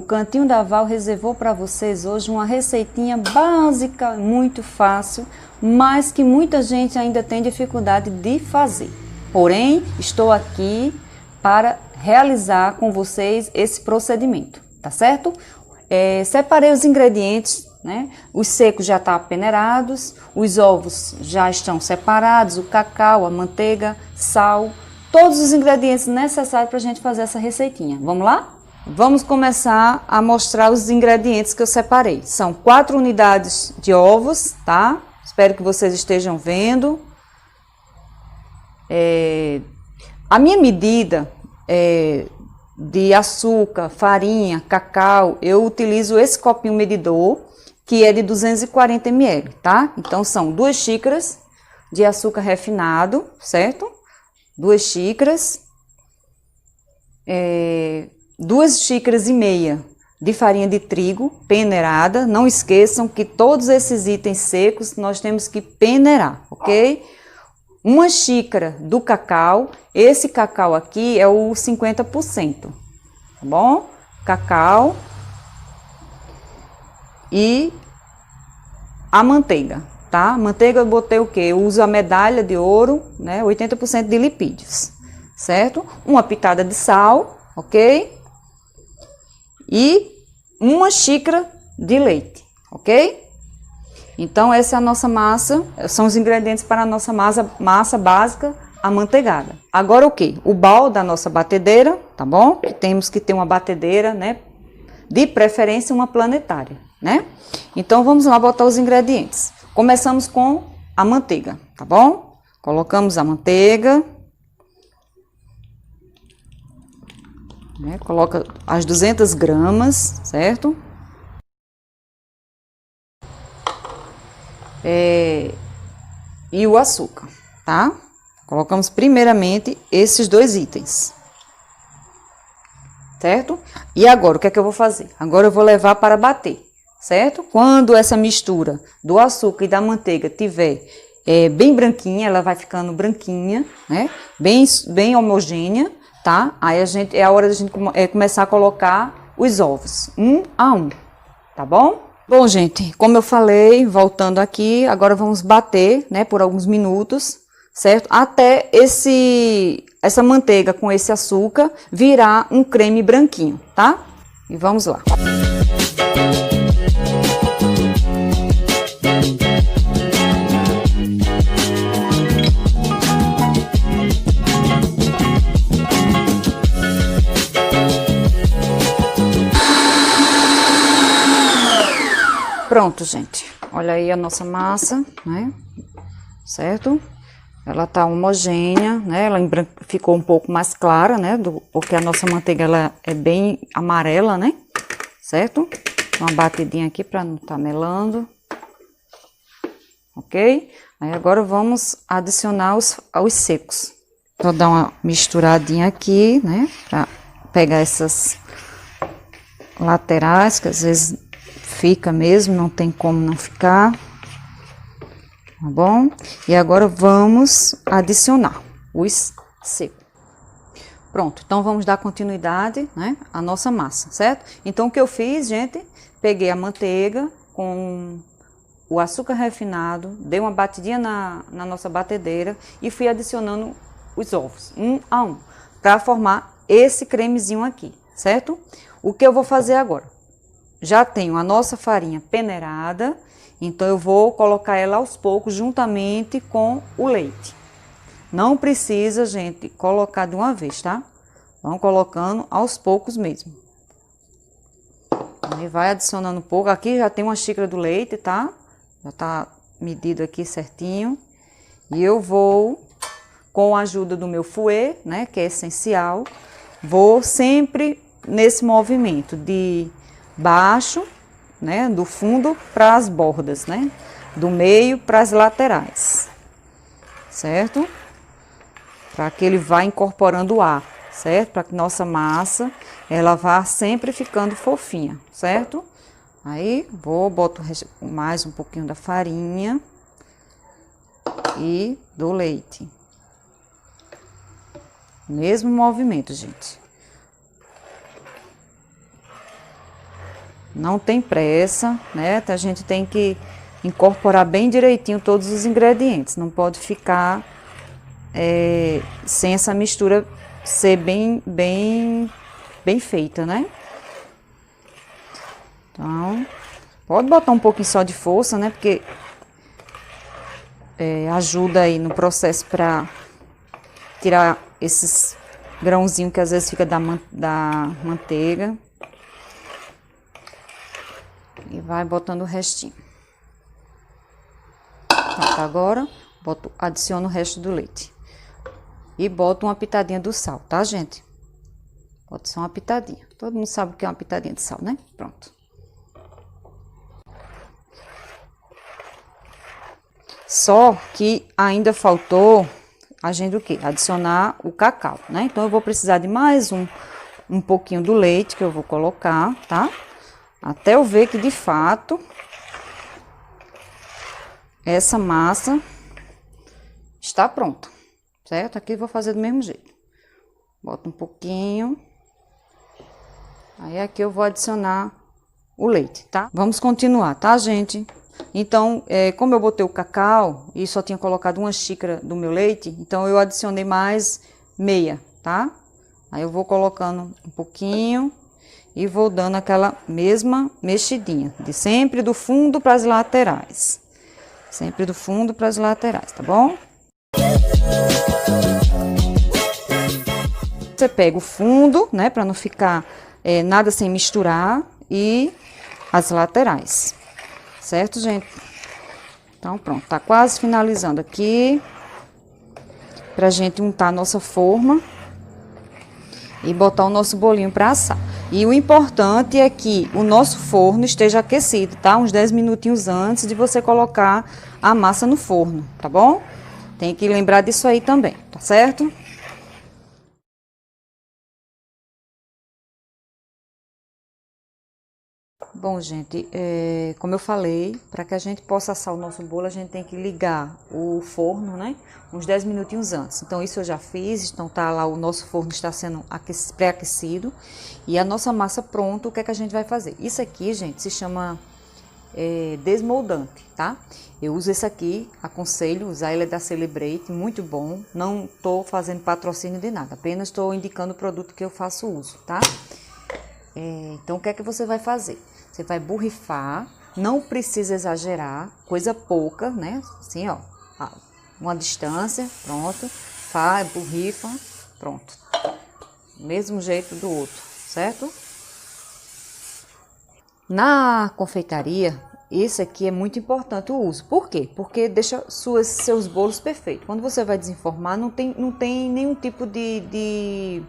Cantinho da Val reservou para vocês hoje uma receitinha básica, muito fácil, mas que muita gente ainda tem dificuldade de fazer. Porém, estou aqui para realizar com vocês esse procedimento, tá certo? Separei os ingredientes, né? Os secos já estão peneirados, os ovos já estão separados, o cacau, a manteiga, sal, todos os ingredientes necessários para a gente fazer essa receitinha. Vamos lá? Vamos começar a mostrar os ingredientes que eu separei. São 4 unidades de ovos, tá? Espero que vocês estejam vendo. A minha medida de açúcar, farinha, cacau, eu utilizo esse copinho medidor, que é de 240 ml, tá? Então, são 2 xícaras de açúcar refinado, certo? 2 xícaras, 2 xícaras e meia de farinha de trigo peneirada. Não esqueçam que todos esses itens secos nós temos que peneirar, ok? 1 xícara do cacau, esse cacau aqui é o 50%, tá bom? Cacau e a manteiga, tá? Manteiga eu botei o quê? Eu uso a medalha de ouro, né? 80% de lipídios, certo? Uma pitada de sal, ok? E 1 xícara de leite, ok? Então, essa é a nossa massa, são os ingredientes para a nossa massa básica amanteigada. Agora o que? O balde da nossa batedeira, tá bom? Temos que ter uma batedeira, né? De preferência uma planetária, né? Então, vamos lá botar os ingredientes. Começamos com a manteiga, tá bom? Colocamos a manteiga. Coloca as 200 gramas, certo? E o açúcar, tá? Colocamos primeiramente esses 2 itens, certo? E agora, o que é que eu vou fazer? Agora eu vou levar para bater, certo? Quando essa mistura do açúcar e da manteiga tiver bem branquinha, ela vai ficando branquinha, né? Bem homogênea, tá? Aí é a hora da gente começar a colocar os ovos, 1 a 1, tá bom? Bom, gente, como eu falei, voltando aqui, agora vamos bater, né, por alguns minutos, certo? Até essa manteiga com esse açúcar virar um creme branquinho, tá? E vamos lá. Pronto, gente. Olha aí a nossa massa, né? Certo? Ela tá homogênea, né? Ela ficou um pouco mais clara, né? Porque a nossa manteiga ela é bem amarela, né? Certo? Uma batidinha aqui para não tá melando. Ok? Aí agora vamos adicionar os secos. Vou dar uma misturadinha aqui, né? Para pegar essas laterais, que às vezes fica mesmo, não tem como não ficar, tá bom? E agora vamos adicionar os secos. Pronto, então vamos dar continuidade, né, à nossa massa, certo? Então o que eu fiz, gente, peguei a manteiga com o açúcar refinado, dei uma batidinha na nossa batedeira e fui adicionando os ovos, 1 a 1, para formar esse cremezinho aqui, certo? O que eu vou fazer agora? Já tenho a nossa farinha peneirada, então eu vou colocar ela aos poucos juntamente com o leite. Não precisa, gente, colocar de uma vez, tá? Vamos colocando aos poucos mesmo. Aí vai adicionando um pouco. Aqui já tem 1 xícara do leite, tá? Já tá medido aqui certinho. E eu vou, com a ajuda do meu fouet, né, que é essencial, vou sempre nesse movimento de baixo, né, do fundo para as bordas, né, do meio para as laterais, certo? Para que ele vá incorporando o ar, certo? Para que nossa massa, ela vá sempre ficando fofinha, certo? Aí, boto mais um pouquinho da farinha e do leite. Mesmo movimento, gente. Não tem pressa, né? A gente tem que incorporar bem direitinho todos os ingredientes. Não pode ficar sem essa mistura ser bem feita, né? Então, pode botar um pouquinho só de força, né? Porque ajuda aí no processo para tirar esses grãozinhos que às vezes fica da manteiga. E vai botando o restinho. Pronto, agora, adiciono o resto do leite. E boto uma pitadinha do sal, tá, gente? Pode ser uma pitadinha. Todo mundo sabe o que é uma pitadinha de sal, né? Pronto. Só que ainda faltou a gente o quê? Adicionar o cacau, né? Então, eu vou precisar de mais um pouquinho do leite que eu vou colocar, tá? Até eu ver que, de fato, essa massa está pronta, certo? Aqui eu vou fazer do mesmo jeito. Boto um pouquinho. Aí, aqui eu vou adicionar o leite, tá? Vamos continuar, tá, gente? Então, como eu botei o cacau e só tinha colocado uma xícara do meu leite, então eu adicionei mais meia, tá? Aí eu vou colocando um pouquinho e vou dando aquela mesma mexidinha, de sempre do fundo para as laterais. Sempre do fundo para as laterais, tá bom? Você pega o fundo, né, para não ficar nada sem misturar, e as laterais. Certo, gente? Então, pronto, tá quase finalizando aqui. Pra gente untar a nossa forma e botar o nosso bolinho pra assar. E o importante é que o nosso forno esteja aquecido, tá? Uns 10 minutinhos antes de você colocar a massa no forno, tá bom? Tem que lembrar disso aí também, tá certo? Bom, gente, como eu falei, para que a gente possa assar o nosso bolo, a gente tem que ligar o forno, né? Uns 10 minutinhos antes. Então, isso eu já fiz, então tá lá, o nosso forno está sendo pré-aquecido. E a nossa massa pronta, o que é que a gente vai fazer? Isso aqui, gente, se chama desmoldante, tá? Eu uso esse aqui, aconselho usar, ele é da Celebrate, muito bom. Não tô fazendo patrocínio de nada, apenas estou indicando o produto que eu faço uso, tá? Então, o que é que você vai fazer? Você vai borrifar, não precisa exagerar, coisa pouca, né? Assim, ó, uma distância, pronto. Faz, borrifa, pronto. Mesmo jeito do outro, certo? Na confeitaria, esse aqui é muito importante o uso. Por quê? Porque deixa seus bolos perfeitos. Quando você vai desenformar, não tem nenhum tipo de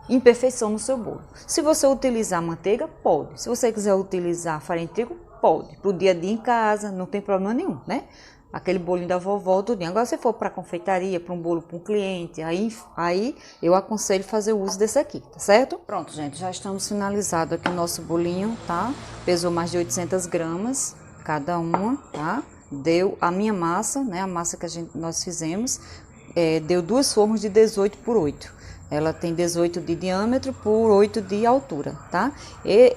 imperfeição no seu bolo. Se você utilizar manteiga, pode. Se você quiser utilizar farinha de trigo, pode. Para o dia a dia em casa, não tem problema nenhum, né? Aquele bolinho da vovó, tudinho. Agora, se for para confeitaria, para um bolo para um cliente, aí eu aconselho fazer o uso desse aqui, tá certo? Pronto, gente, já estamos finalizados aqui o nosso bolinho, tá? Pesou mais de 800 gramas cada uma, tá? Deu a minha massa, né? A massa que nós fizemos, deu 2 formas de 18 por 8. Ela tem 18 de diâmetro por 8 de altura, tá? E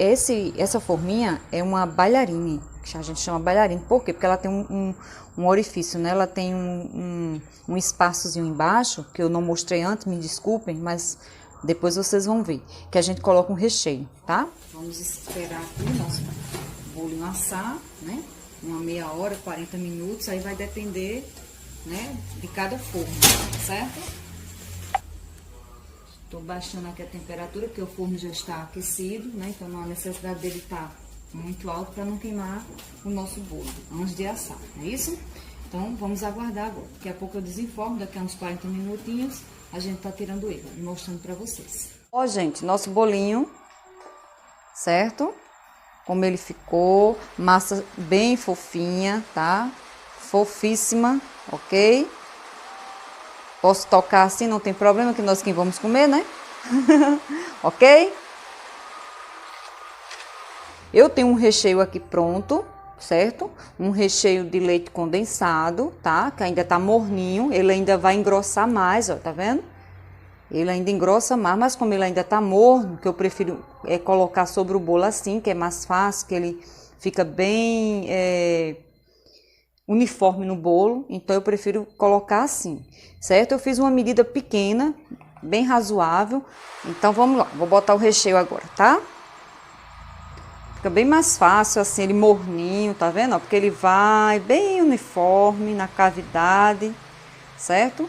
essa forminha é uma bailarine, que a gente chama bailarine. Por quê? Porque ela tem um orifício, né? Ela tem um espaçozinho embaixo, que eu não mostrei antes, me desculpem, mas depois vocês vão ver, que a gente coloca um recheio, tá? Vamos esperar aqui o nosso bolinho assar, né? Uma meia hora, 40 minutos, aí vai depender, né, de cada forno, certo? Estou baixando aqui a temperatura, porque o forno já está aquecido, né? Então não há necessidade dele estar muito alto para não queimar o nosso bolo antes de assar, não é isso? Então vamos aguardar agora. Daqui a pouco eu desenformo, daqui a uns 40 minutinhos a gente tá tirando ele e mostrando para vocês. Ó, gente, nosso bolinho, certo? Como ele ficou, massa bem fofinha, tá? Fofíssima, ok? Posso tocar assim, não tem problema, que nós quem vamos comer, né? Ok? Eu tenho um recheio aqui pronto, certo? Um recheio de leite condensado, tá? Que ainda tá morninho, ele ainda vai engrossar mais, ó, tá vendo? Ele ainda engrossa mais, mas como ele ainda tá morno, que eu prefiro colocar sobre o bolo assim, que é mais fácil, que ele fica bem uniforme no bolo, então eu prefiro colocar assim, certo? Eu fiz uma medida pequena, bem razoável, então vamos lá, vou botar o recheio agora, tá? Fica bem mais fácil assim, ele morninho, tá vendo? Porque ele vai bem uniforme na cavidade, certo?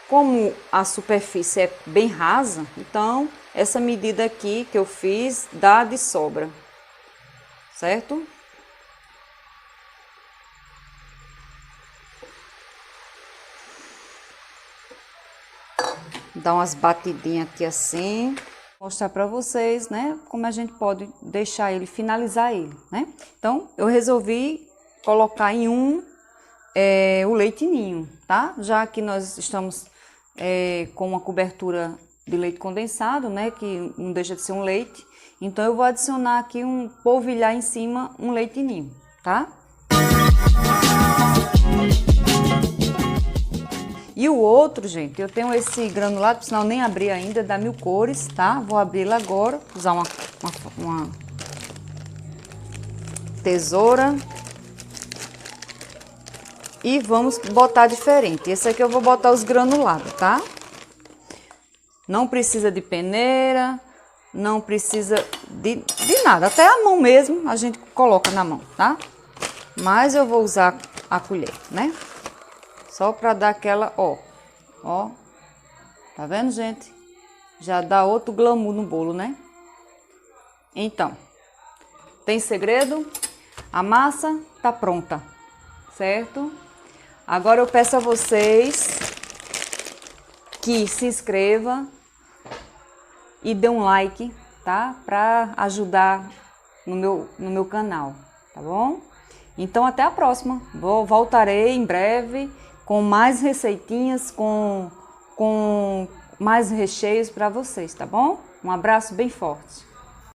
Como a superfície é bem rasa, então essa medida aqui que eu fiz dá de sobra, certo? Dá umas batidinhas aqui assim, mostrar para vocês, né, como a gente pode deixar ele, finalizar ele, né? Então, eu resolvi colocar em o leite ninho, tá? Já que nós estamos com uma cobertura de leite condensado, né, que não deixa de ser um leite, então eu vou adicionar aqui polvilhar em cima um leite ninho, tá? E o outro, gente, eu tenho esse granulado, por sinal nem abri ainda, da Mil Cores, tá? Vou abrir ele agora, usar uma tesoura. E vamos botar diferente. Esse aqui eu vou botar os granulados, tá? Não precisa de peneira, não precisa de nada. Até a mão mesmo a gente coloca na mão, tá? Mas eu vou usar a colher, né? Só pra dar aquela, ó. Tá vendo, gente? Já dá outro glamour no bolo, né? Então, tem segredo? A massa tá pronta, certo? Agora eu peço a vocês que se inscreva e dê um like, tá? Para ajudar no meu canal, tá bom? Então até a próxima. Voltarei em breve com mais receitinhas, com mais recheios para vocês, tá bom? Um abraço bem forte.